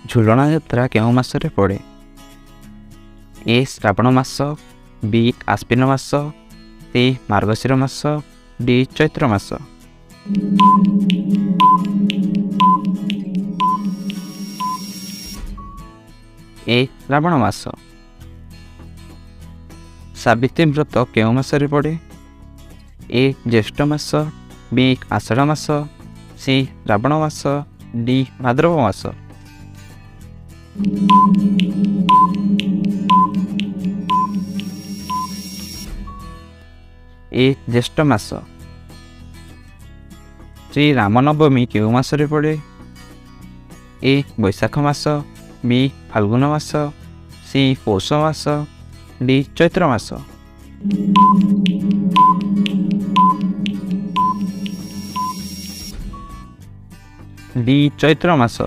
ଝୁଲଣା ଯାତ୍ରା କେଉଁ ମାସରେ ପଡ଼େ? ଏ ଶ୍ରାବଣ ମାସ, ବି ଆଶ୍ୱିନ ମାସ, ସି ମାର୍ଗଶିର ମାସ, ଡି ଚୈତ୍ର ମାସ। ଏ ଶ୍ରାବଣ ମାସ। ସାବିତ୍ରୀ ବ୍ରତ କେଉଁ ମାସରେ ପଡ଼େ? ଏ ଜ୍ୟେଷ୍ଠ ମାସ, ବି ଆଷାଢ଼ ମାସ, ସି ଶ୍ରାବଣ ମାସ, ଡି ଭାଦ୍ରବ ମାସ। ଏ ଜ୍ୟେଷ୍ଠ ମାସ। ଶ୍ରୀ ରାମନବମୀ କେଉଁ ମାସରେ ପଡ଼େ? ଏ ବୈଶାଖ ମାସ, ବି ଫାଲ୍ଗୁନ ମାସ, ସି ପୌଷ ମାସ, ଡି ଚୈତ୍ର ମାସ। ଡି ଚୈତ୍ର ମାସ।